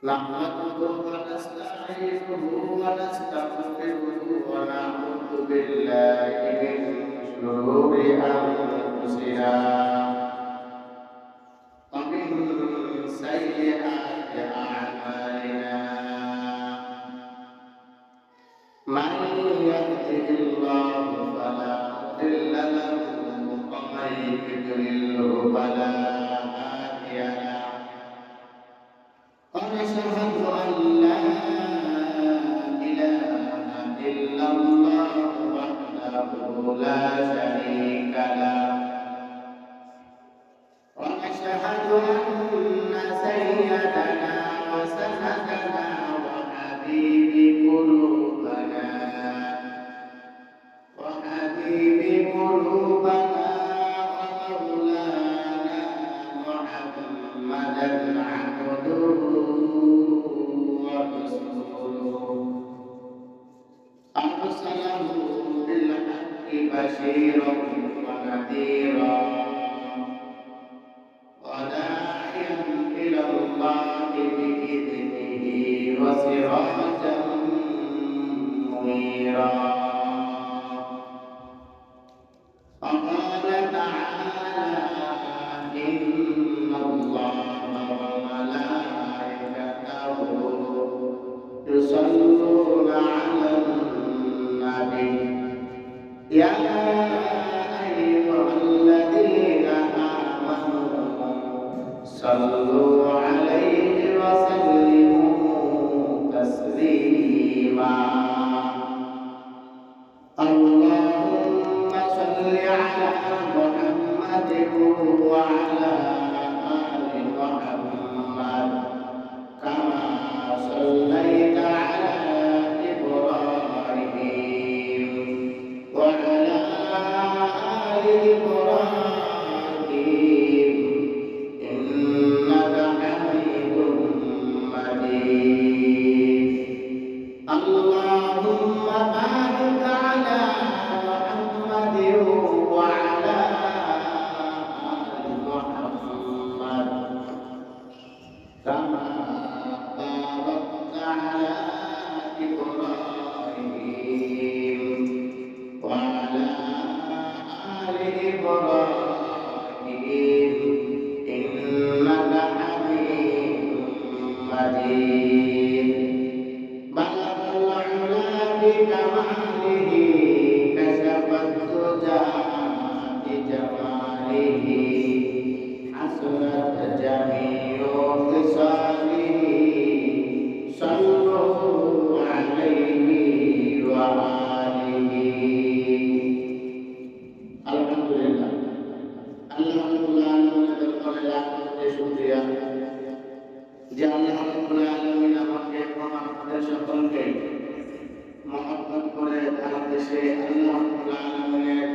نحمده ونستعينه ونستغفره ونعوذ بالله من شرور أنفسنا ومن سيئات أعمالنا من يهده الله فلا مضل له ومن يضلله فلا هادي له ونشهد أن لا إله إلا الله وحده لا شريك له ونشهد أن سيدنا وسندنا وحبيب قلوبنا ومولانا محمدا عبده ورسوله أرسله بالحق بشيرا ونذيرا وداعيا إلى الله بإذنه وسراجا منيرا فقال تعالى إن الله وملائكته يصلون على النبي يا أيها الذين آمنوا صلوا عليه وسلموا تسليما اللهم صل على محمد وعلى آل محمد كما صليت على إبراهيم وعلى آل إبراهيم إنك حميد مجيد اللهم بارك على محمد وعلى آل محمد كما باركت على إبراهيم وعلى آل إبراهيم إنك حميد مجيد بلغ العلا بكماله كشف الدجى بجماله حسنت جميع خصاله صلوا عليه وآله الحمد لله আল্লাহ শুকরিয়া যে আল্লাহ রাব্বুল আলামিন আমাকে এবং আপনাদের সকলকে মহব্বত করে ভালোবেসে আল্লাহ রাব্বুল আলামিনের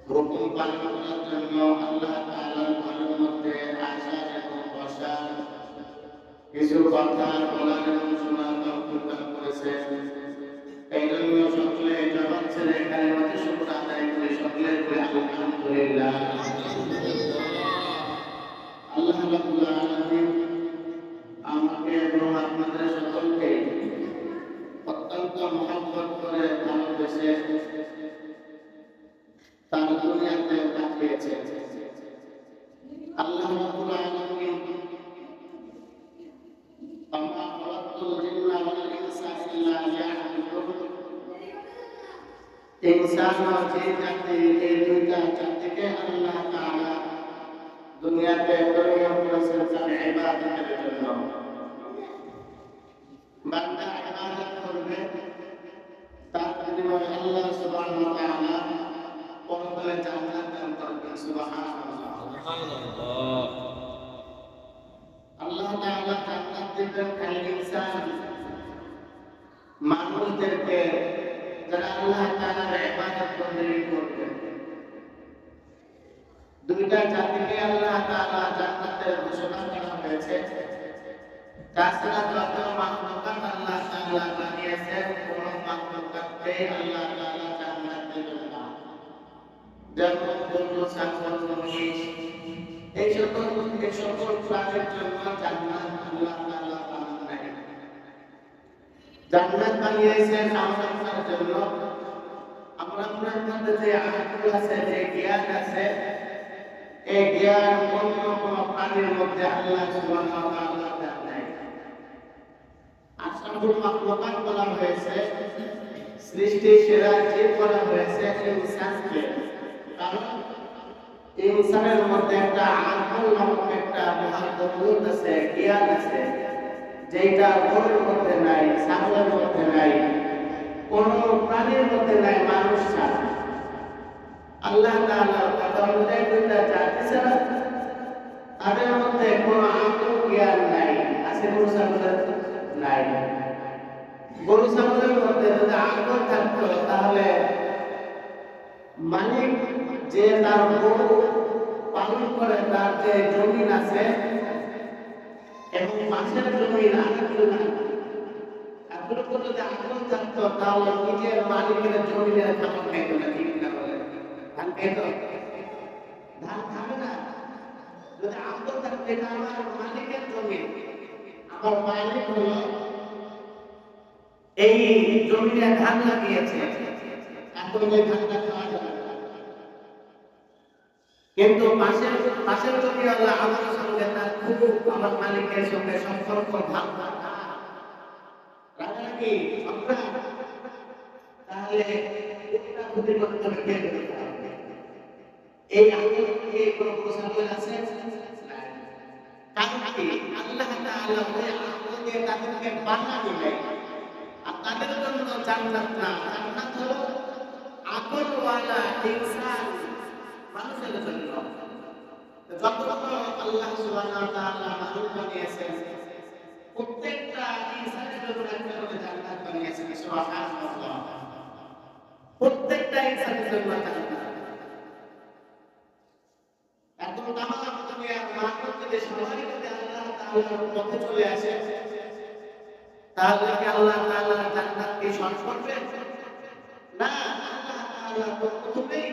হুকুম পালন করার জন্য আল্লাহ তাআলার ঘরের মধ্যে আসার এবং বসার কিছু কথা বলার এবং শোনার তৌফিক দান করেছেন। এই জন্য সকলে জবান ছেড়ে কালিমাতুশ শুকর আদায় করে সকলে বলে আলহামদুলিল্লাহ। আল্লাহ রাব্বুল আলামিন আমাকে এবং আপনাদের সকলকে অত্যন্ত মহব্বত করে ভালোবেসে তার দুনিয়াতে পাঠিয়েছেন। আল্লাহ রাব্বুল আলামিন আমা খালাকাতুল জিন্না ওয়াল ইনসা ইল্লা লিয়াবুদুন ইনসান ও জিন জাতি এই দুইটা জাতিকে আল্লাহ তাআলা দুনিয়াতে প্রেরণ করেছেন তার ইবাদতের জন্য। বান্দা ইবাদত করবে তার বিনিময়ে আল্লাহ সুবহানাহু ওয়া তাআলা পরকালে জান্নাত দান করবেন। সুবহানাল্লাহ সুবহানাল্লাহ। আল্লাহ তাআলা জান্নাত দিবেন খালি ইনসান মানুষদেরকে যারা আল্লাহ তাআলার ইবাদত করবে। দুইটা জাতিকে আল্লাহ তাআলা জান্নাতের ঘোষণা করা হয়েছে। তাছাড়া যত মাখলুকাত আল্লাহ তাআলা বানিয়েছেন কোন মাখলুকাতকে আল্লাহ তাআলা জান্নাত দেবেন না। যেমন গরু, ছাগল, মহিষ এই সকল প্রাণের জন্য জান্নাত আল্লাহ তাআলা বানান নাই। জান্নাত বানিয়েছেন আমাদের জন্য। আপনার মধ্যে যে আকল আছে, যে জ্ঞান আছে, এই জ্ঞান অন্য কোনো প্রাণীর মধ্যে আল্লাহ সুবহানাহু ওয়া তাআলা দেন নাই। আশরাফুল মাখলুকাত বলা হয়েছে, সৃষ্টির সেরা জীব বলা হয়েছে ইনসানকে। কারণ ইনসানের মধ্যে একটা আকল নামক একটা মহাদৌলত আছে, জ্ঞান আছে, যেটা গরুর মধ্যে নাই, ছাগলের মধ্যে নাই, কোন প্রাণীর মধ্যে নাই, মানুষ ছাড়া। আল্লাহ তাআলার কথা অনুযায়ী দুইটা জাতি ছাড়া তাদের মধ্যে কোন আকল জ্ঞান নাই। আছে গরু ছাগলের নাই। গরু ছাগলের মধ্যে যদি আকল থাকতো তাহলে মালিক যে তার গরু পালন করে, তার যে জমিন আছে এবং পাশের জমিন আরেকজন, এতটুকু যদি আকল থাকতো তাহলে নিজের মালিকের জমিনের খাবার খাইতো না। ঠিক না বলে? ধান খাইতো? ধান খাবে না। যদি আকল থাকতো এটা আমার মালিকের জমিন, আমার মালিক হলো এই জমিনে ধান লাগিয়েছে, এখন ওই ধানটা খাওয়া যাবে না। কিন্তু পাশের জমি আল্লাহ আমার সঙ্গে তার খুব, আমার মালিকের সঙ্গে সম্পর্ক ভালো রাখি, তাহলে ক্ষতি করতে হবে, কে করতে হবে? এই আকল এই কোনো প্রশ্ন আছে? কারণ কি আল্লাহ তাআলা ওই আকল দিয়ে তাদেরকে বানানো নাই। আর তাদের জন্য জান্নাত না, জান্নাত হলো আকলওয়ালা ইনসান, মানুষের জন্য। যতগুলো আল্লাহ সুবহানাহু ওয়া তাআলা মাখলুক বানিয়েছেন, প্রত্যেকটা ইনসানের জন্য একটা করে জান্নাত বানিয়েছেন। সুবহানাল্লাহ। প্রত্যেকটা ইনসানের জন্য জান্নাত। এখন তামাম দুনিয়ার মানুষ যদি সবাই যদি আল্লাহ তাআলার পথে চলে আসে, তাহলে কি আল্লাহ তাআলা জান্নাতকে সহজ করবেন? না, আল্লাহ তাআলা তো প্রথমেই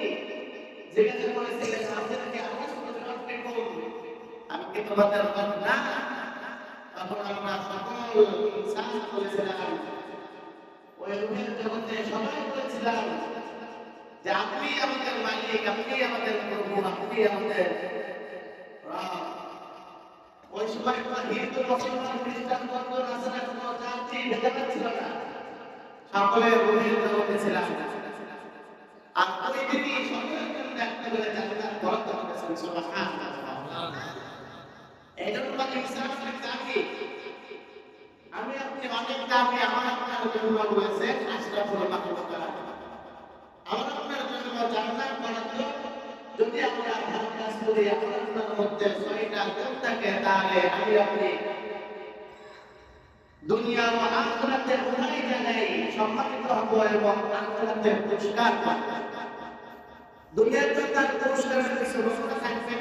জিজ্ঞাসা করেছিলেন, আপনাদেরকে আল্লাহ সুবহানাহু আমি কি তোমাদের রব না? তখন আমরা সকল ইনসান বলেছিলাম, ওই রূহের জগতে সবাই বলেছিলাম যে আপনি আমাদের মালিক, আপনি আমাদের প্রভু, আপনি আমাদের রব। ওই সময় হিন্দু, মুসলমান, খ্রিস্টান, বৌদ্ধ, নাসারা কোনো জাতি ভেদাভেদ ছিল না, সকলে রূহের জগতে ছিলাম। আর ওই দিনই সকলের জন্য একটা করে জান্নাত বরাদ্দ করেছেন। সুবহানাল্লাহ। এই জন্য ইসলামের জাতি, আমি আপনি অনেক দামি, আমার আপনার জন্য রয়েছে আশরাফুল মাখলুকাত। আমার আপনার জন্য জান্নাত বরাদ্দ। যদি আমরা ভালো কাজ করি, আমার আপনার মধ্যে ৬টা গুণ থাকে, তাহলে আমি আপনি দুনিয়া ও আখিরাতে উভয় জায়গায় সম্মানিত হব এবং আখিরাতে পুরস্কার পাব। দুনিয়াতে তার পুরস্কারের কিছু ব্যবস্থা থাকবে,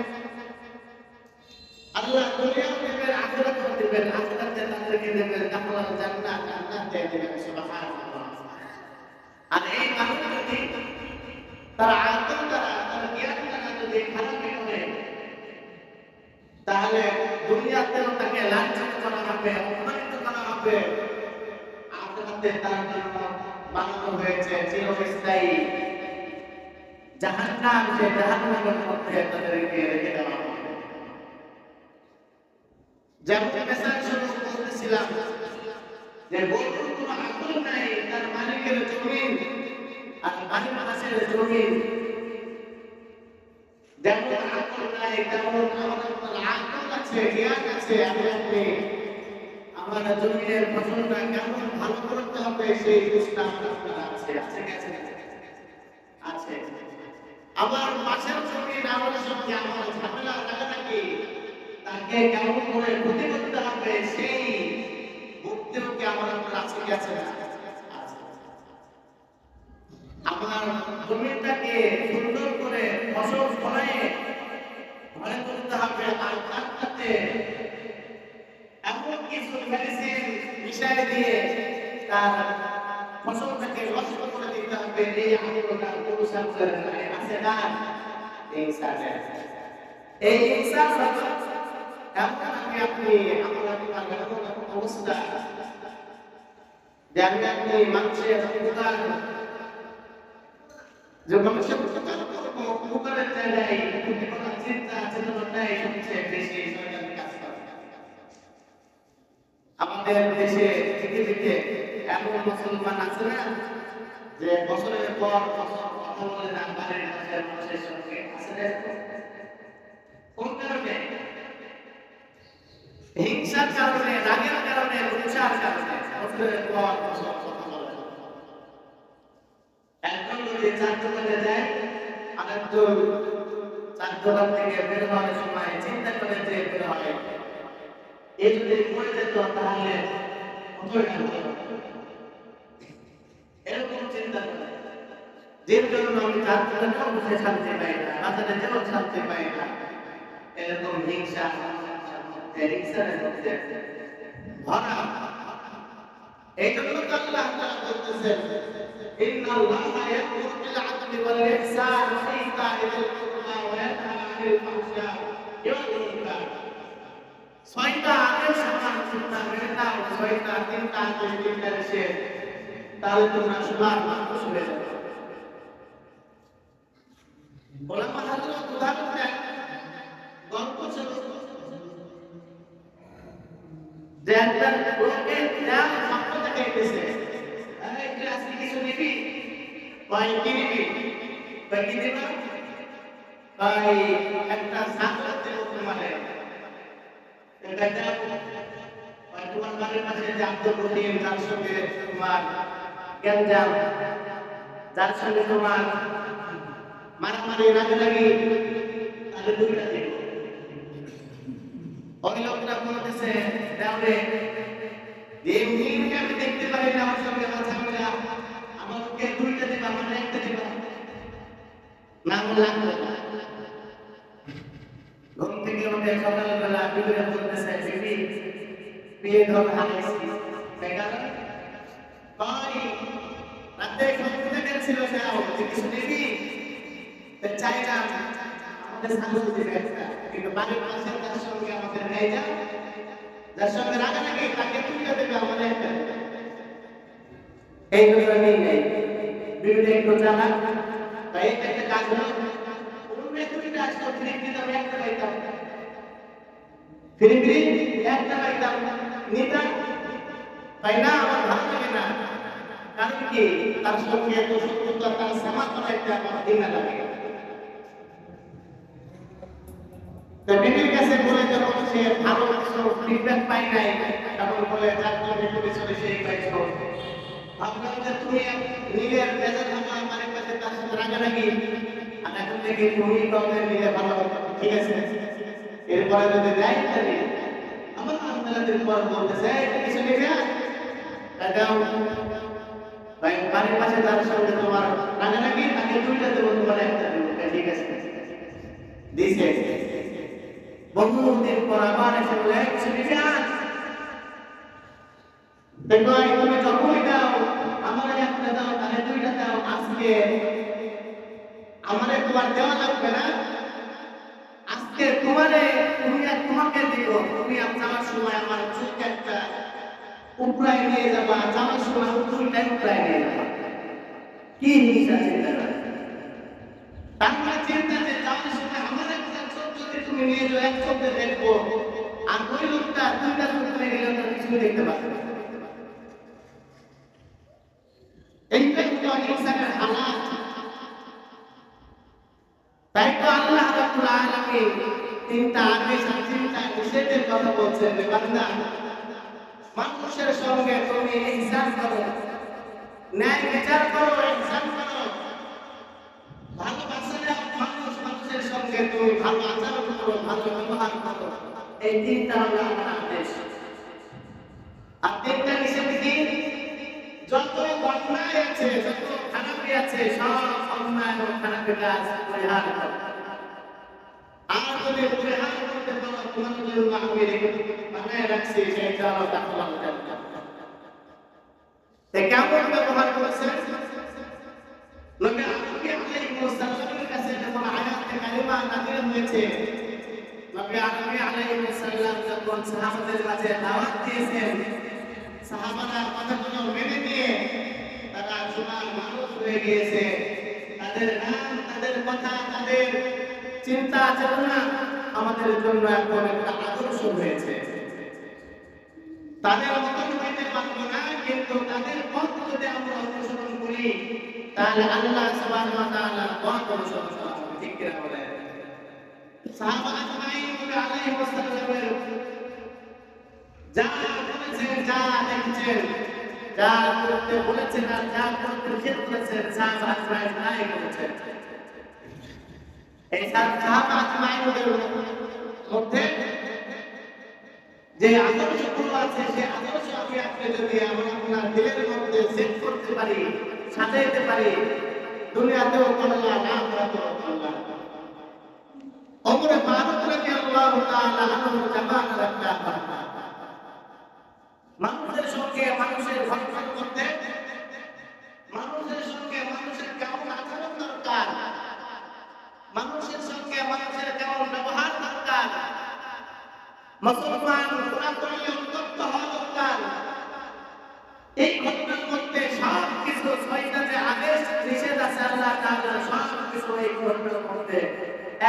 আল্লাহ দুনিয়াও দেবেন, আখিরাতেও দেবেন। আখিরাতে তাদেরকে দেবেন দাখিলাল জান্নাত, জান্নাতে দেবেন। সুবহানাল্লাহ। আর এই মানুষ যদি তার আকল দ্বারা, তার জ্ঞান দ্বারা যদি খারাপি করে, তাহলে দুনিয়াতেও তাকে লাঞ্ছিত করা হবে, অপমানিত করা হবে। আখিরাতে তার জন্য বানানো হয়েছে চিরস্থায়ী জাহান্নাম, যে জাহান্নামের মধ্যে তাদেরকে রেখে দেওয়া হবে। যেমন মেসাজ শুরু বলতেছিলাম যে গরুর কোনো আকল নাই, তার মালিকের জমিন আর বাড়ির পাশের জমিন যেমন আকল নাই, তেমন আমাদের আকল আছে, জ্ঞান আছে। আমি আপনি আমার জমিনের ফসলটা কেমন ভালো করতে হবে সেই বুঝটা আপনার আছে, আছে। আমার পাশের জমিন আমার সঙ্গে আমার ঝামেলা লাগালাগি, তাকে কেমন করে ক্ষতি করতে হবে সেই বুদ্ধিও কি আমার আপনার আছে? আমার জমিটাকে সুন্দর করে ফসল ফলায় ঘরে তুলতে হবে, আর তার সাথে এমন কিছু মেডিসিন মিশিয়ে দিয়ে তার ফসলটাকে নষ্ট করে দিতে হবে। এই আন্দোলনটা পুরুষাঙ্গের আছে না? ইনসানের। এই হিংসা এমন আপনি আমার অবস্থা যে আপনি মানুষের যে মানুষের উপকারের জায়গায় চিন্তা চেতনাটাই সবচেয়ে বেশি কাজ করে। আমাদের দেশে পৃথিবীতে এমন মুসলমান আছে না যে বছরের পর বছর কথা বলে না বাড়ির পাশের মানুষের সঙ্গে আছে। কোন কারণে? হিংসার কারণে, রাগের কারণে, হিংসার কারণে বছরের পর বছর কথা বলে। একজন যদি চার দোকানে যায়, আরেকজন চার দোকান থেকে বের হওয়ার সময় চিন্তা করে যে বের হয়, এ যদি মরে যেত তাহলে এরকম চিন্তা করে যে জন্য আমি চার দোকানেও বসে শান্তি পাই না, বাজারে যেও শান্তি পাই না। এরকম হিংসা হিংসার মধ্যে ভরা। এই জন্য তো আল্লাহ তাআলা বলতেছেন ইন্নাল্লাহা ইয়া'মুরু বিল 'আদলি ওয়াল ইহসান ওয়া ইতা'i যিল কুরবা ওয়া ইয়ানহা 'আনিল ফাহশা'i ওয়াল মুনকার। ছয়টা আদেশ আমার চিন্তা মেনে নাও, ছয়টা তিনটা আদেশ তিনটা নিষেধ, তাহলে তোমরা সোনার মানুষ হয়ে যাবে। ওলামা হযরত উদাহরণ দেন, গল্প ছিল যে একজন লোককে দেওয়া স্বপ্ন দেখাইতেছে, তুই আজকে কিছু নিবি? কয় কি নিবি? কয় কি দিবা? কয় একটা ছাগল দেব তোমারে। তোমার বাড়ির পাশে যে আব্দুল রহিম, যার সঙ্গে তোমার গ্যাঞ্জাম, যার সঙ্গে তোমার মারামারি রাগারাগি, তাহলে দুইটা দেব। ওই লোকটা বলতেছে তাহলে আমি দেখতে পারি না, আমার সঙ্গে কথা বলে আমাকে দুইটা দিবা, আমার একটা দিবা না? বললাম ঘুম থেকে উঠে সকালবেলা বিবিরা বলতেছে, বিবি বিয়ে ধর হারাইছি। রাতে সন্ধ্যা গেছিল, কিছু দিবি? চাইলাম আমাদের ছাগল দিবে একটা, কিন্তু বাড়ির পাশে তার সঙ্গে আমাদের নেই যা, যার সঙ্গে রাগারাগি তাকে তুলে দেবে, আমাদের একটা দেবে। এই জন্যই নেই বিবিটা একটু চালাক, তাই একটা কাজ হলো অন্য দুইটা আসতো, ফিরে দিতাম একটা পাইতাম, ফিরে একটা পাইতাম নিতাম, তাই না? আমার ভালো লাগে না। কারণ কি? তার সঙ্গে এত শত্রুতা, তার সামাজ করাইতে আমার দিন লাগে। বিবির কাছে বলে যখন সে ভালো কিছু ফিডব্যাক পাই নাই, তখন বলে যার জন্য পিছনে সেই পাইছো। ভাবলাম যে তুমি নিজের মেজাজ আমার কাছে তার সাথে রাগারাগি, আর এখন থেকে তুমি তোমাদের নিজে ভালো, ঠিক আছে? এরপরে যদি দেয় তাহলে আমার আন্দোলনের পর বলতেছে কিছু নিবে দাও, বাড়ির পাশে তার সঙ্গে তোমার রাগারাগি, তাকে দুইটা দেবো, তোমার একটা দেবো, ঠিক আছে? দিছে। বহুদিন পর আবার এসে বলে কিছু নিবে দেখো, তুমি যখনই দাও আমার একটা দাও, তাহলে দুইটা দাও, আজকে আমারে তোমার দেওয়া লাগবে না, আজকে তোমাকে দিব। তুমি যাওয়ার সময় আমার চোখ একটা উপরায় নিয়ে যাবা, যাওয়ার সময় দুইটাই উপরায় নিয়ে যাবা। কি হিংসা চিন্তা করে? তার মানে চিন্তা যে যাওয়ার সময় আমার একটা চোখ যদি তুমি নিয়ে যাও, এক চোখে দেখবো, আর ওই লোকটা দুইটা চোখ নিয়ে গেলে তো কিছু দেখতে পাবে না। এইটাই হলো হিংসার হালাত। তাই তো আল্লাহ রাব্বুল আলামিন তিনটা আদেশ আর তিনটা নিষেধের কথা বলছেন, বান্দা মানুষের সঙ্গে তুমি ইহসান করো, ন্যায় বিচার করো, ইহসান করো, ভালোবাসা দাও, মানুষের সঙ্গে তুমি ভালো আচরণ করো, ভালো ব্যবহার করো। এই তিনটা হলো আমার আদেশ। আর তিনটা নিষেধ কি? যত অন্যায় আছে, যত খারাপি আছে, সব অন্যায় ও খারাপি কাজ পরিহার করো। আর যদি পরিহার করতে পারো, তোমার জন্য আমি বানায় রাখছি, সেইটা হলো তাকওয়ার জান্নাত। কেমন ব্যবহার করেছেন নবী আলাইহিস সালামের কাছে যখন আয়াতে কালিমা নাযিল হয়েছে, নবী আলাইহিস সালাম যখন সাহাবাদের মাঝে দাওয়াত দিয়েছেন, সাহাবারা কথাগুলো মেনে নিয়ে তারা সোনার মানুষ হয়ে গিয়েছে। তাদের নাম, তাদের কথা, তাদের চিন্তা চেতনা আমাদের জন্য এখন একটা আদর্শ হয়েছে। তাদের মতন হইতে পারবো না, কিন্তু তাদের পথ যদি আমরা অনুসরণ করি তাহলে আল্লাহ সুবহানাহু ওয়া তাআলার পথ অনুসরণ করা হবে। ঠিক কিনা বলেন? সাহাবা আজমাইন নবী আলাইহিস সালামের যা বলেছেন, যা দেখেছেন, যা করতে বলেছেন আর যা করতে নিষেধ করেছেন, সাহাবা আজমাইন তাই করেছেন। এই সাহাবা আজমাইনদের মধ্যে যে আদর্শগুলো আছে, সেই আদর্শ আপনি যদি আপনার দিলের মধ্যে সেট করতে পারি, সাজাইতে পারি, দুনিয়াতেও কল্যাণ, আখিরাতেও কল্যাণ। ওমর ফারুক রাদিয়াল্লাহু তাআলা আনহু জামান রাখতেন। মানুষের সঙ্গে মানুষের ঘটনা করতে, মানুষের সঙ্গে মানুষের কেমন আচরণ দরকার, মানুষের সঙ্গে মানুষের কেমন ব্যবহার দরকার, মুসলমান কোরআন পড়লে উত্তপ্ত হওয়া দরকার, এই ঘটনার মধ্যে সব কিছু ছয়টা যে আদেশ নিষেধ আছে আল্লাহ তাআলার, সব কিছু এই ঘটনার মধ্যে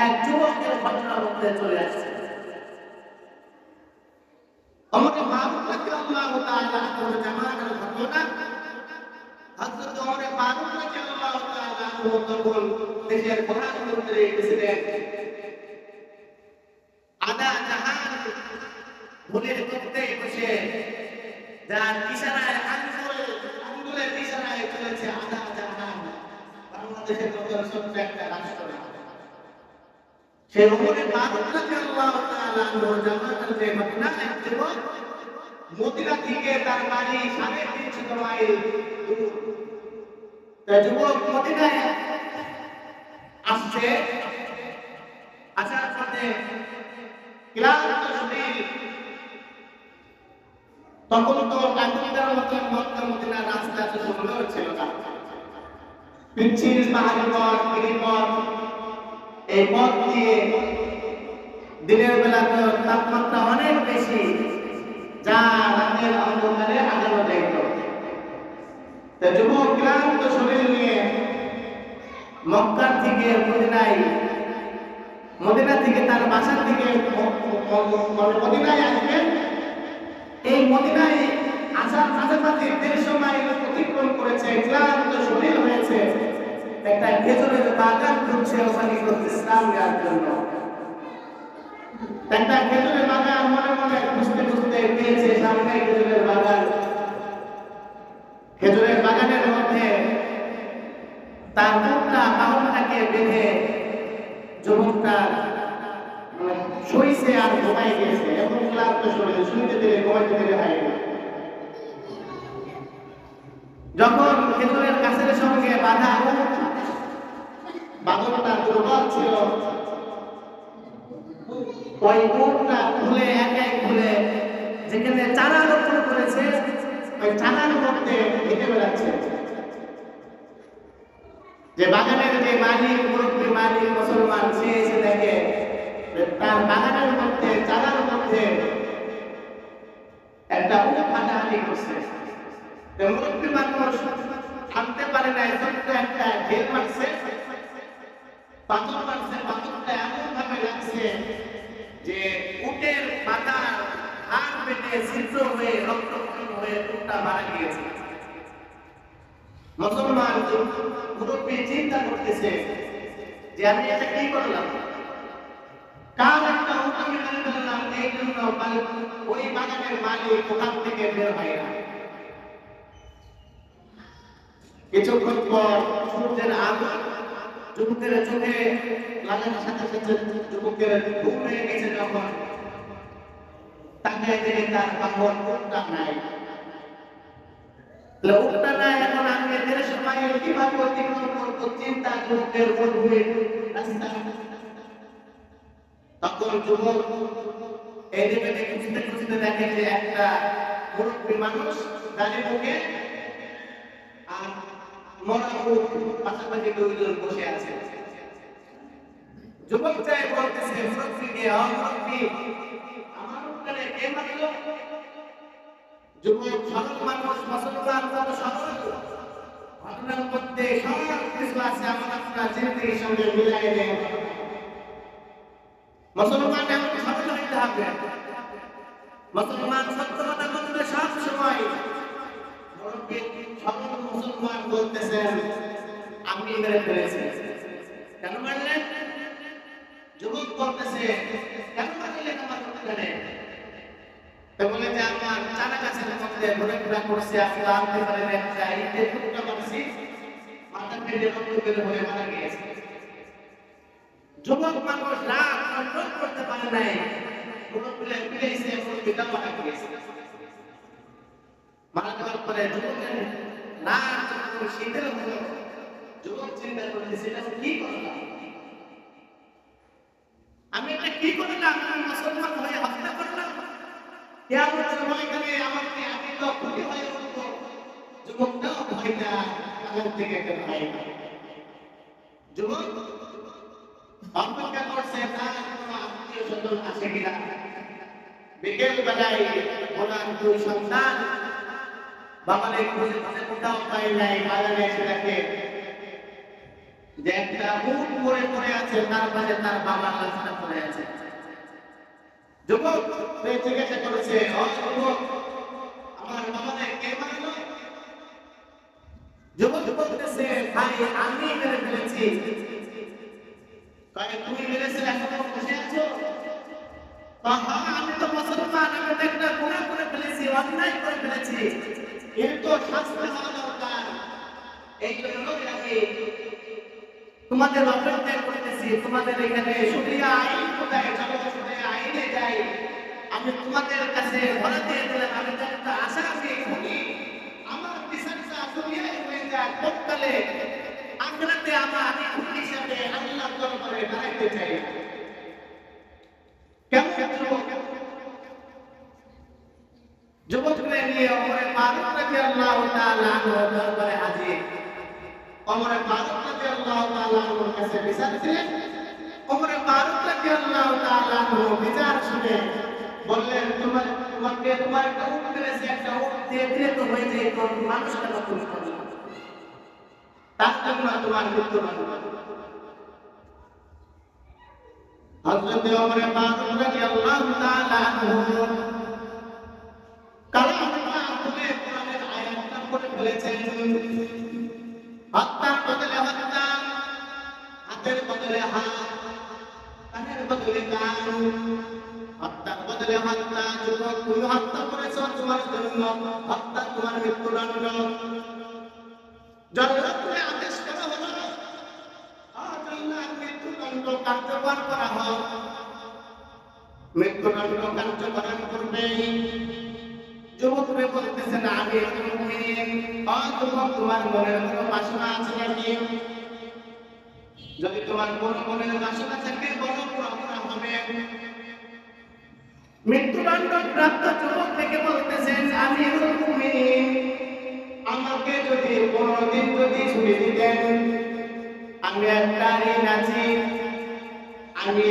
এক যুবকের ঘটনার মধ্যে চলে আসছে। ওমর ফারুক রাদিয়াল্লাহু তাআলা আনহু জামানের ঘটনা। হযরত ওমর ফারুক রাদিয়াল্লাহু তাআলা আনহু তখন দেশের প্রধানমন্ত্রী ছিলেন। আধা জাহান ভুলের করতে বসে যার ইশারায় আঙ্গুলের ইশারায় চলেছে আধা জাহান। বাংলাদেশের মতো ছোট্ট একটা রাষ্ট্র, সেই ওমর ফারুক রাদিয়াল্লাহু তাআলা আনহু জামানের যে ঘটনা, এক যুবক মদিনা থেকে তার বাড়ি 350 মাইল দূর। যুবক মদিনায় আসছে, আসার পথে ক্লান্ত শরীর, তখন তো এখনকার মতো মক্কা মদিনার রাস্তা এত সুন্দর ছিল না, পিচ্ছিল পাহাড়ি পথ, গিরিপথ। এই পথ দিয়ে দিনের বেলা তো তাপমাত্রা অনেক বেশি, যা রাতের অন্ধকারে আগানো যাইত। যুবক ক্লান্ত শরীর নিয়ে মক্কার থেকে মদিনা থেকে তার বাসার থেকে মদিনায় আসবেন। এই মদিনায় আসার মাঝামাঝি 150 মাইল অতিক্রম করেছে, ক্লান্ত শরীর হয়েছে। একটা খেজুরের বাগান খুঁজছে ওখানে ইসলাম নেওয়ার জন্য। একটা খেজুরের বাগান মনে মনে খুঁজতে খুঁজতে পেয়েছে, সামনে খেজুরের বাগান। খেজুরের বাগানের মধ্যে তার মুখটা বাহুটাকে বেঁধে যুবকটা শুইছে আর ঘুমাই গেছে। এমন ক্লান্ত শরীর, শুইতে দিলে ঘুমাইতে দিলে হয় না। যখন খেজুরের গাছের সঙ্গে বাঁধা বাঁধনটা দুর্বল ছিল, ওই উটটা খুলে একাই খুলে যেখানে চারা রোপণ করেছে, ওই চারার মধ্যে হেঁটে বেড়াচ্ছে। যে বাগানের যে মালিক, মুরব্বী মালিক মুসলমান, সে এসে দেখে তার বাগানের মধ্যে, চারার মধ্যে একটা উট হাঁটাহাঁটি করছে। মুরব্বী মানুষ থামতে পারে না, ছোট্ট একটা ঢেল মারছে, পাথর মারছে। পাথরটা এমন ভাবে লাগছে যে উটের মাথার হাড় পেটে ছিদ্র হয়ে রক্তক্ষরণ হয়ে উটটা মারা গিয়েছে। মুসলমান মুরব্বী চিন্তা করতেছে যে আমি এটা কি করলাম, কার একটা উট আমি মেরে ফেললাম, এই জন্য ওই বাগানের মালিক ওখান থেকে বের হয় না। কিছুক্ষণ পর সূর্যের আলো যুবকের চোখে লাগানোর সাথে সাথে যুবকের ঘুম হয়ে গেছে। যখন তাকে দেখে তার বাহন উটটা নাই, উটটা নাই। এখন আমি এদের সময় কিভাবে অতিক্রম করবো, চিন্তা যুবকের মধ্যে রাস্তা। তখন যুবক এদিকে খুঁজতে খুঁজতে দেখে যে একটা মুরব্বী মানুষ দাঁড়িয়ে মুখে আর মরা উট পাশাপাশি দুইজন বসে আছে। যুবক চাই বলতেছে মুরব্বীকে, মুরব্বী আমার উপরে কে মারলো? যুবক সরল মানুষ, মুসলমান কত সরল, ঘটনার মধ্যে সব কিছু আছে আমার আপনার জিন্দেগির সঙ্গে মিলাই দেয়। মুসলমান এমন সরল হইতে হবে, মুসলমান সত্য কথা বলতে সব সময়। মুরব্বী সরল মুসলমান বলতেছেন আপনি মেরে ফেলেছেন, কেন মারলেন? যুবক বলতেছে কেন মারলেন আমার ওখানে? তো বলে যে আমার চারা গাছের মধ্যে ঘোরাফেরা করছে, আসলে আনতে পারে না, চাই টুকটা মারছি, মাথা ফেটে রক্ত বের হয়ে মারা গিয়েছে। যুবক মানুষ রাগ কন্ট্রোল করতে পারে নাই, মুরব্বীরা ফিরেছে, মুরব্বীটা মারা গিয়েছে। মারা যাওয়ার পরে যুবকের রাগ যখন শীতের হলো, যুবক চিন্তা করতেছে এটা কি করলাম, আমি এটা কি করলাম, আমি মুসলমান হয়ে হত্যা করলাম, কিয়ামতের ময়দানে আমাকে আমি তো ক্ষতি হয়ে উঠব। যুবকটাও ভয়টা আমার থেকে একটা ভয়, যুবক অপেক্ষা করছে তার কোনো আত্মীয় স্বজন আছে কিনা। বিকেল বেলায় ওনার দুই সন্তান বাবারে খুঁজে খুঁজে কোথাও পাই নাই, বাজারে এসে দেখে যে একটা উট পরে পড়ে আছে, তার পাশে তার বাবার লাশটা পড়ে আছে। যুবক জিজ্ঞাসা করেছে, ও যুবক আমার বাবারে কে মারলো? যুবক বলতেছে ভাই আমি মেরে ফেলেছি। কয় তুমি মেরেছিলে, এখনো বসে আছো? হ্যাঁ আমি তো মুসলমান, আমি তো একটা গুনাহ করে ফেলেছি, অন্যায় করে ফেলেছি, এর তো শাস্তি হওয়া দরকার। এই জন্য আমি তোমাদের অপেক্ষা করতেছি, তোমাদের এখানে শরিয়া আইন কোথায়, চলো শরিয়া আইনে যাই। আমি তোমাদের কাছে ধরা দিয়ে দিলাম, আমি তো একটা আসামি খুনি, আমার বিচারটা শরিয়ায় হয়ে যায়, পরকালে আখিরাতে আমি খুনি হিসাবে আল্লাহর দরবারে দাঁড়াইতে চাই। কেমন যুবক? যুবককে নিয়ে ওমরে ফারুক রাদিয়াল্লাহু তাআলা আনহু দরবারে হাজির। ওমরে ফারুক রাদিয়াল্লাহু তাআলা আনহুর কাছে বিচার দিলেন। ওমরে ফারুক রাদিয়াল্লাহু তাআলা আনহু বিচার শুনে বললেন, তোমাকে তোমার একটা উট মেরেছে, একটা উট দিয়ে দিলে তো হয়ে যায়, তো মানুষ কেন খুন করলো? তার জন্য তোমার মৃত্যু হবে। হযরত ওমরে ফারুক রাদিয়াল্লাহু তাআলা আনহু কালামুল্লাহ বলে কোরআনের আয়াতটা পড়ে ফেলেছেন। হত্যার বদলে হত্যা, হাতের বদলে হাত, কানের বদলে কান, হত্যার বদলে হত্যা। যুবক তুমি হত্যা করেছ, তোমার জন্য হত্যা, তোমার মৃত্যুদণ্ড। জল্লাদকে আদেশ করা হলো, জল্লাদ মৃত্যুদণ্ড কার্যকর করা হোক। মৃত্যুদণ্ড কার্যকরণ করবে। যুবকরা বলতেছেন আমি মুমিন। যুবক তোমার মনের কোনো বাসনা আছে নাকি? যদি তোমার কোনো মনের বাসনা থাকে বলো, প্রমাণ হবে। মৃত্যুদণ্ড প্রাপ্ত যুবক থেকে বলতেছেন আমি মুমিন, আমাকে যদি 15 দিন যদি ছুটি দিতেন, আমি একটা ঋণ আছি, আমি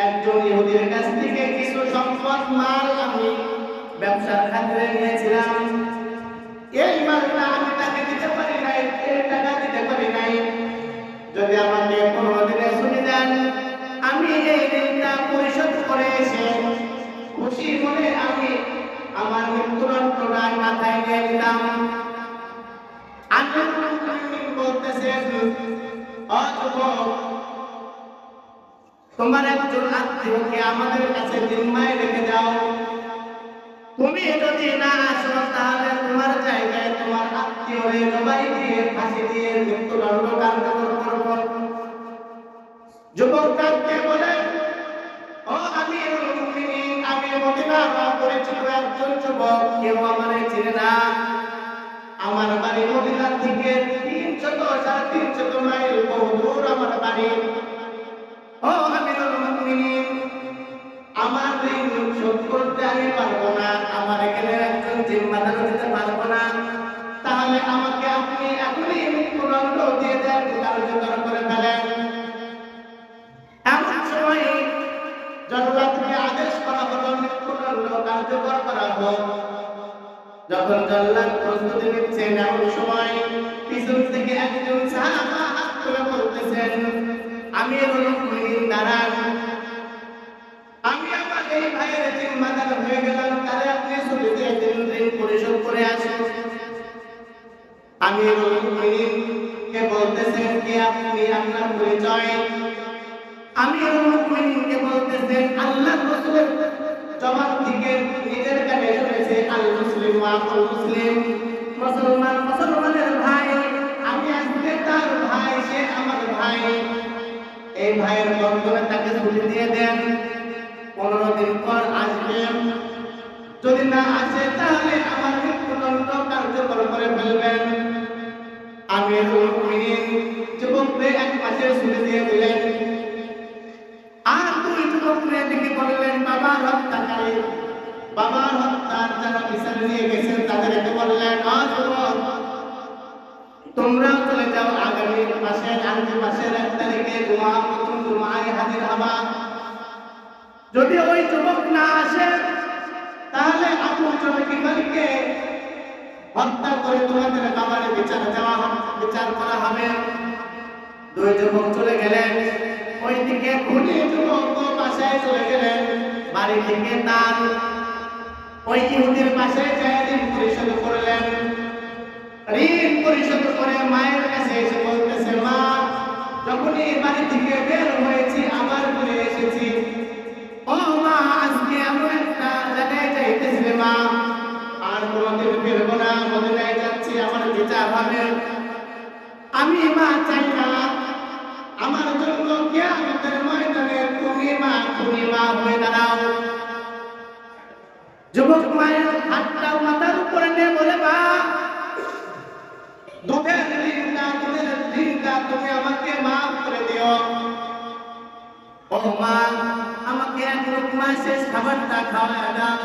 একজন ইহুদির কাছ থেকে কিছু সম্পদ মাল আমি ব্যবসার খাতিরে নিয়েছিলাম, এই মালটা আমি তাকে দিতে পারি নাই, এই টাকা দিতে পারি নাই। যদি আমাকে 15 দিনের ছুটি দেন, আমি এই ঋণটা পরিশোধ করে এসে খুশি মনে আমি আমার মৃত্যুদণ্ডটা মাথায় নিয়ে নিতাম। আমি বলতেছেন, যুবক তোমার একজন আত্মীয়কে আমাদের কাছে জিম্মায় রেখে দাও। তুমি যদি না আসো তাহলে তোমার জায়গায় তোমার আত্মীয়রে জবাই দিয়ে ফাঁসি দিয়ে মৃত্যুদণ্ড কার্যকর করব। যুবক ডাকতে বলে, আমি মদিনার পরিচিত একজন যুবক, কেউ আমারে চিনে না। আমার বাড়ি মদিনা থেকে 300-350 মাইল বহুদূর আমার বাড়ি। আমার ঋণ শোধ করতে আমি পারবো না, আমার এখানে একজন জিম্মাদার দিতে পারবো না, তাহলে আমাকে আপনি এখনই মৃত্যুদণ্ড দিয়ে দেন, কার্যকর করে ফেলেন। এমন যখন জল্লাদ প্রস্তুতি নিচ্ছেন এমন সময় পিছন থেকে একজন সাহাবা হাত তুলে বলতেছেন, আমিরুল মুমিনিন দাঁড়ান, আমি আমার এই ভাইয়ের জিম্মাদার হয়ে গেলাম, তারে আপনি ছুটি দিয়ে দিন, ঋণ পরিশোধ করে আসুন। আমিরুল মুমিনিন কে বলতেছেন, কে আপনি, আপনার পরিচয়? আমিরুল মুমিনিন কে বলতেছেন, আল্লাহর রাসূলের জবান থেকে নিজের কানে শুনেছে, আল মুসলিম ওয়া আল মুসলিম, মুসলমান মুসলমানের ভাই, আমি আজকে তার ভাই, সে আমার ভাই। এই ভাইয়ের বন্ধনে তাকে ছুটি দিয়ে দেন, 15 দিন পর আসবেন, যদি না আসে তাহলে আমার মৃত্যুদণ্ড কার্যকর করে ফেলবেন। আমিরুল মুমিনিন যুবককে 1 মাসের ছুটি দিয়ে দিলেন। আর 2 যুবককে ডেকে বললেন, বাবার হত্যাকারী, বাবার হত্যার যারা বিচার নিয়ে গেছেন তাদেরকে বললেন, যুবক তোমরাও চলে যাও, আগামী মাসের 1 তারিখে প্রথম জুমায় হাজির হবা। যদি ওই যুবক না আসে তাহলে আবু জুবাইরকে হত্যা করে তোমাদের বাবার বিচার করা হবে। 2 যুবক চলে গেলেন, ওইদিকে খুনি যুবক বাসায় চলে গেলেন, বাড়ি থেকে তার ওই ইহুদির বাসায় যায় ঋণ পরিশোধ করলেন। ঋণ পরিশোধ করে মায়ের কাছে এসে বলতেছে, মা, যখনই বাড়ি থেকে বের হয়েছি আবার ঘুরে এসেছি, ও মা, আজকে এমন একটা জায়গায় যাইতেছি মা, আর কোনোদিন ফিরবো না, মদিনায় যাচ্ছি, আমার বিচার হবে। আমি মা চাই না আমার জন্য কিয়ামতের ময়দানে তুমি মা হয়ে দাঁড়াও। যুবক মায়ের হাতটা মাথার উপরে নিয়ে বলে, মা, দুধের ঋণটা তুমি আমাকে মাফ করে দিও। ও মা, আমাকে 1 লুকমা শেষ খাবারটা খাওয়ায় দাও।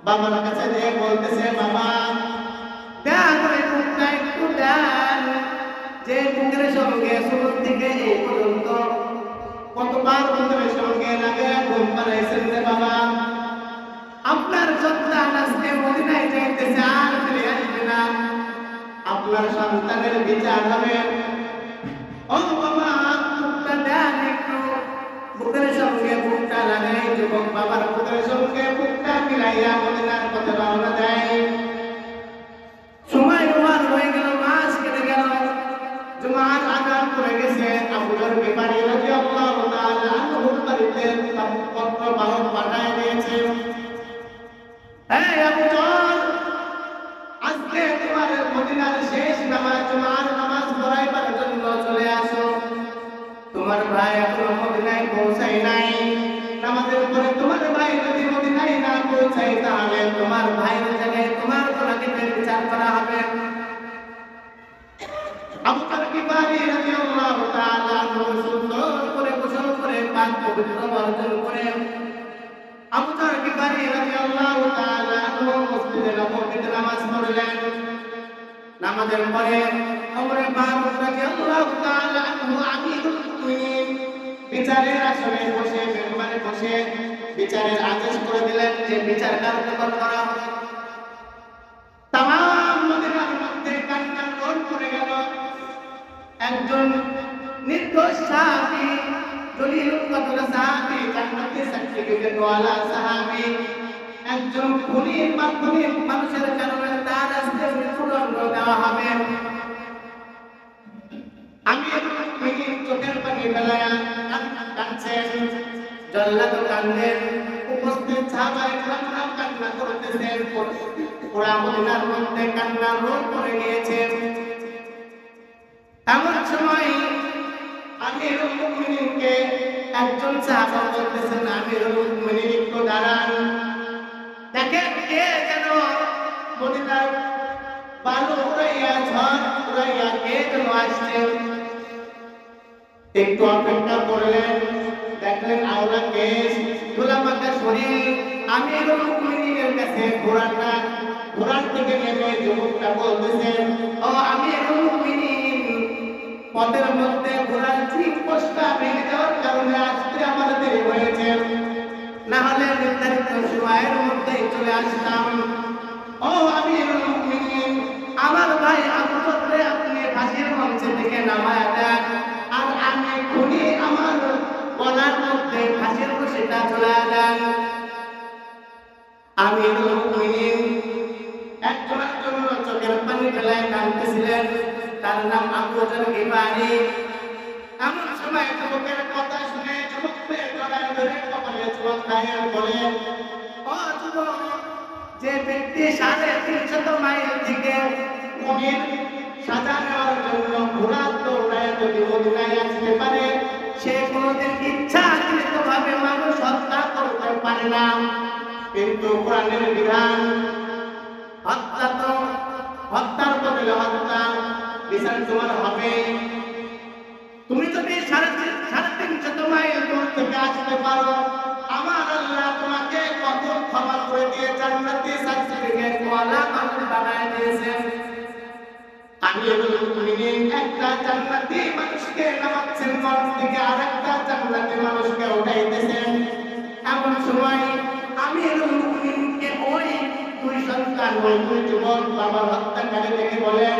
বাবার কাছে দিয়ে বলতেছে, বাবা দেন, ওই বুকটা একটু দেন, যে বুকের সঙ্গে শুরু থেকে এই পর্যন্ত কতবার বুকের সঙ্গে লাগে ঘুম পাড়াইছেন রে বাবা, আপনার সন্তান আজকে মদিনায় যাইতেছে, আর ফিরে আসবে না, আপনার সন্তানের বিচার হবে। ও বাবা, বুকটা দেন একটু, বুকের সঙ্গে বুকটা লাগাই। যুবক বাবার বুকের সঙ্গে বুকটা মিলাইয়া মদিনার পথে রওনা দেয়। সময় ওভার হয়ে গেল, মাস কেটে গেল, জুমার আযান পড়ে গেছে। আবু যর গিফারী রাদিয়াল্লাহু তাআলা আনহুর বাড়িতে পত্র বাহক পাঠায় দিয়েছে, এই আবু যর, আজকে তোমার মদিনার শেষ নামাজ, জুমার নামাজ পড়াইবার জন্য চলে আসো। তোমার ভাই এখনো মদিনায় পৌঁছায় নাই, নামাজের পরে তোমার ভাই যদি মদিনায় না পৌঁছায় তাহলে তোমার ভাইয়ের জায়গায় তোমার তোমাকে বিচার করা হবে। আবু বকর গিফারী রাদিয়াল্লাহু তাআলা আনহু সুন্দর করে গোসল করে পাক পবিত্র অর্জন করে আবু বকর গিফারী রাদিয়াল্লাহু তাআলা আনহু মসজিদে নববীতে নামাজ পড়লেন। নামাজের পরে ওমর ফারুক রাদিয়াল্লাহু তাআলা আনহু আমিরুল মুমিনিন বিচারের আসনে বসে, মেম্বারে বসে বিচারের আদেশ করে দিলেন যে বিচার কার্যকর করা হবে। তামাম মদিনার মধ্যে কান্নার রোল পড়ে গেল। একজন নির্দোষ সাহাবী, জলিলুল কদর সাহাবী, জান্নাতি সার্টিফিকেট ওয়ালা সাহাবী, একজন খুনির মাধ্যমে মানুষের কারণে তার আজকে মৃত্যুদণ্ড দেওয়া হবে। আমিরুল মুমিনিন চোখের পানি ফেলায়া কাঁদছেন, জল্লাদ কাঁদেন, উপস্থিত সাহাবায়ে কেরাম কান্না করতেছেন। পুরা মদিনার মধ্যে কান্নার রোল পড়ে গিয়েছে। এমন সময় আমিরুল মুমিনিনকে একজন সাহাবা বলতেছেন, আমিরুল মুমিনিন একটু দাঁড়ান, দেখেন কে যেন মদিনার বালু উড়াইয়া, ঝড় উড়াইয়া কে যেন আসছে। একটু অপেক্ষা করলেন, দেখলেন আওলা কেশ, ধুলামাখা শরীর, আমিরুল মুমিনিনের কাছে ঘোড়ার থেকে নেমে যুবকটা বলতেছেন, ও আমিরুল মুমিনিন, পথের মধ্যে ঘোড়ার ঠিক পোস্টটা ভেঙে যাওয়ার কারণে আসতে আমার দেরি হয়েছে, না হলে নির্ধারিত সময়ের মধ্যেই চলে আসতাম। নামায় দেন, আর আমি খুনি আমার গলার মধ্যে ফাঁসির রশিটা ঝুলায় দেন। আমিরুল মুমিনিন একজনের জন্য চোখের পানি ফেলায় কাঁদতেছিলেন, তার নাম আবু যর গিফারি। এমন সময় যুবকের কথা শুনে যুবককে জড়ায় ধরে কপালে চুমো খায় বলেন, ও যুবক, যে ব্যক্তি 350 মাইল থেকে খুনির সাজা নেওয়ার জন্য ঘোড়া দৌড়ায় যদি মদিনায় আসতে পারে, সে কোনোদিন ইচ্ছাকৃতভাবে মানুষ হত্যা করতে পারে না। কিন্তু কোরআনের বিধান, হত্যা তো হত্যার বদলে হত্যা, বিচার তোমার হবে। তুমি যদি 350 মাইল দূর থেকে আসতে পারো, আমার আল্লাহ তোমাকে কত ক্ষমা করে দিয়ে জান্নাতি সার্টিফিকেট ওয়ালা মানুষ বানায় দিয়েছেন। আমিরুল মুমিনিন একটা জান্নাতি মানুষকে নামাচ্ছেন, মঞ্চ থেকে আরেকটা জান্নাতি মানুষকে উঠাইতেছেন। এমন সময় আমিরুল মুমিনিনকে ওই দুই সন্তান, ওই দুই যুবক বাবার হত্যাকারী দেখে বলেন,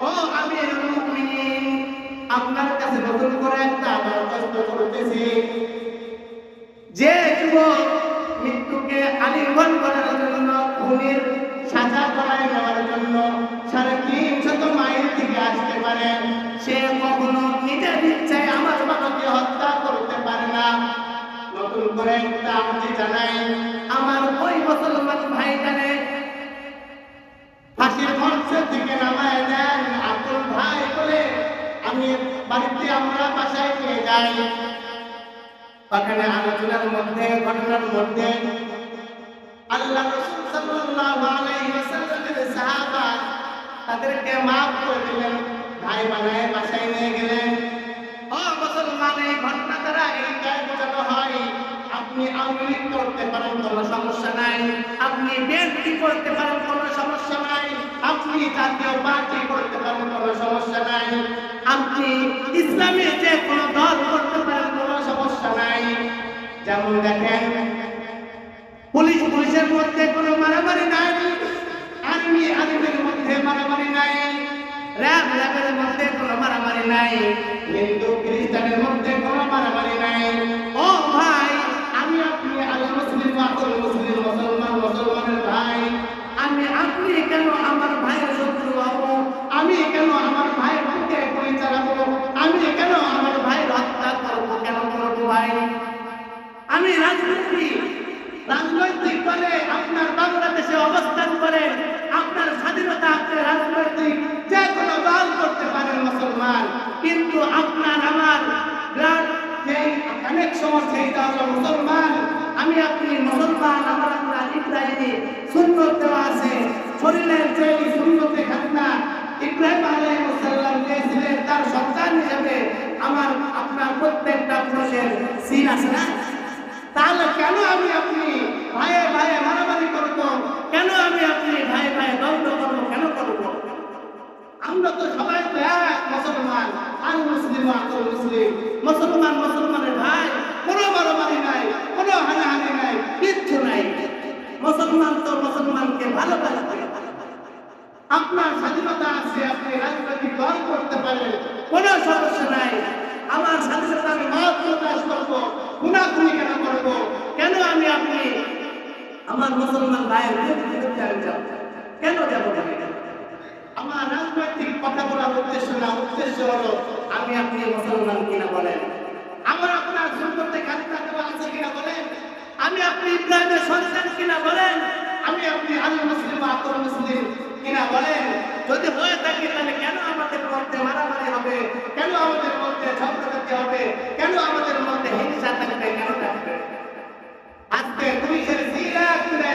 ও আমিরুল মুমিনিন, আপনার কাছে নতুন করে একটা দরখাস্ত করতেছি। যে যুবক মৃত্যুকে আলিঙ্গন করার জন্য, খুনির সাজা করায় নেওয়ার জন্য 350 মাইল থেকে আসতে পারে, সে কখনো নিজের ইচ্ছায় আমার বাবাকে হত্যা করতে পারে না। নতুন করে একটা আর্জি জানাই, আমার ওই মুসলমান ভাইটারে ফাঁসির মঞ্চ থেকে নামায় দেন, আপন ভাই বলে আমি বাড়িতে আমরা বাসায় নিয়ে যাই। ওখানে আলোচনার মধ্যে, ঘটনার মধ্যে আল্লাহ রাসূল সাল্লাল্লাহু আলাইহি ওয়াসাল্লামের সাহাবা তাদেরকে মাফ করে দিলেন, ভাই বানায় বাসায় নিয়ে গেলেন। ও মুসলমান, এই ঘটনা দ্বারা এইটাই বোঝানো হয়, আপনি আওয়ামী লীগ করতে পারেন, কোনো সমস্যা নাই। আপনি বিএনপি করতে পারেন, কোনো সমস্যা নাই। আপনি জাতীয় পার্টি করতে পারেন, কোনো সমস্যা নাই। আপনি ইসলামী যে কোনো দল করতে পারেন, কোনো সমস্যা নাই। যেমন দেখেন, পুলিশের মধ্যে কোনো মারামারি নাই, আর্মির মধ্যে মারামারি নাই, র্যাবের মধ্যে কোনো মারামারি নাই, হিন্দু খ্রিস্টানের মধ্যে কোনো মারামারি নাই। ও ভাই, আমি আপনি আল মুসলিম আকুল মুসলিম, মুসলমানের ভাই, আপনি কেন আমার ভাইয়ের শত্রু হব? আমি কেন আমার ভাইয়ের বুকে গুলি চালাবো? আমি কেন আমার ভাইয়ের হত্যা করবো? কেন করবো ভাই? আমি রাজনৈতিক দলে আপনার বাংলাদেশে অবস্থান করেন, আপনার স্বাধীনতা, আপনি রাজনৈতিক যে কোনো দল করতে পারেন মুসলমান, কিন্তু আপনার আমার যেই কানেকশন, সেইটা হলো মুসলমান। আমি আপনি মুসলমান, আমার আপনার ইব্রাহিমী সুন্নত দেওয়া আছে, শরীরের যে সুন্নতে খাতনা ইব্রাহিম আলাইহিস সালাম দিয়েছিলেন, তার সন্তান হিসেবে আমার আপনার প্রত্যেকটা পুরুষের সিন আছে না? তাহলে কেন আমি আপনি ভাইয়ে ভাইয়ে মারামারি করব? কেন আমি আপনি ভাইয়ে ভাইয়ে দ্বন্দ্ব করবো? কেন করবো? আমরা তো সবাই তো এক মুসলমান, আর মুসলিম আকুল মুসলিম, মুসলমানের ভাই, কোনো মারামারি নাই, কোনো হানাহানি নাই, কিচ্ছু নাই। মুসলমান তো মুসলমানকে ভালোবাসে। আপনার স্বাধীনতা আছে, আপনি রাজনৈতিক দল করতে পারেন, কোনো সমস্যা নাই। আমার স্বাধীনতা, আমি মত প্রকাশ করবো, খুনাখুনি কেন করবো? কেন আমি আপনি আমার মুসলমান ভাইয়ের বিরুদ্ধে যাব? কেন যাব? আমার রাজনৈতিক কথা বলার উদ্দেশ্য না, উদ্দেশ্য হলো আমি আপনি মুসলমান কিনা বলেন, আমার আপনার সুন্নতে খাতনা দেওয়া আছে কিনা বলেন, আমি আপনি ইব্রাহিমের সন্তান কিনা বলেন, আমি আপনি আল মুসলিম আকুল মুসলিম কিনা বলেন। যদি হয়ে থাকে, তাহলে কেন আমাদের মধ্যে মারামারি হবে? কেন আমাদের মধ্যে ঝগড়াঝাটি হবে? কেন আমাদের মধ্যে হিংসা থাকবে? কেন থাকবে? আজকে পুলিশের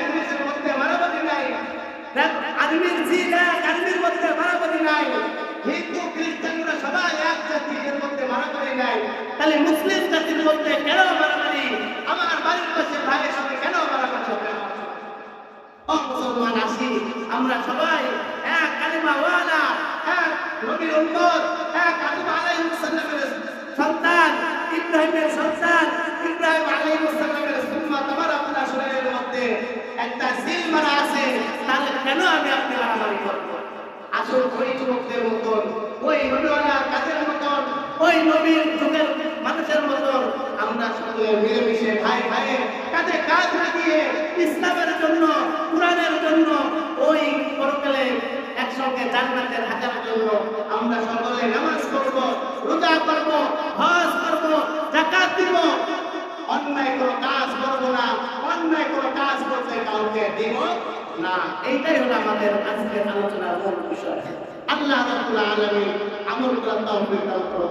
পুলিশের মধ্যে মারামারি নাই, আর্মির মধ্যে মারামারি নাই, হিন্দু খ্রিস্টানরা সবাই এক জাতি, এর মধ্যে মারামারি নাই। তাহলে মুসলিম জাতির মধ্যে কেন মারামারি? আমার বাড়ির পাশে ভাইয়ের সঙ্গে কেন মারামারি হবে? ও মুসলমান, আসি আমরা সবাই এক কালিমাওয়ালা, এক নবীর উম্মত, এক আদম আলাইহিস সালামের সন্তান, ইব্রাহিমের সন্তান, ইব্রাহিম আলাইহিস সালামের সুন্নাত আমার আপনার শরীরের মধ্যে একটা সিল মারা আছে। তাহলে কেন আমি আপনি মারামারি করব? আসল ওই যুবকদের মতন, ওই নবীওয়ালা কাজের মতন, ওই নবীর যুগের মানুষের মতন আমরা সকলে মিলেমিশে ভাই ভাইয়ের কাঁধে কাঁধ লাগিয়ে ইসলামের জন্য, কোরআনের জন্য, ওই পরকালে একসঙ্গে জান্নাতের হাজার জন্য আমরা সকলে নামাজ পড়ব, রোজা করব, হজ করব, যাকাত দিব, অন্যায় কোনো কাজ করব না, অন্যায় কোনো কাজ করতে কাউকে দিব না। এইটাই হলো আমাদের আজকের আলোচনার মূল বিষয়। আল্লাহ রাব্বুল আলামিন আমল করার তৌফিক দান করুন।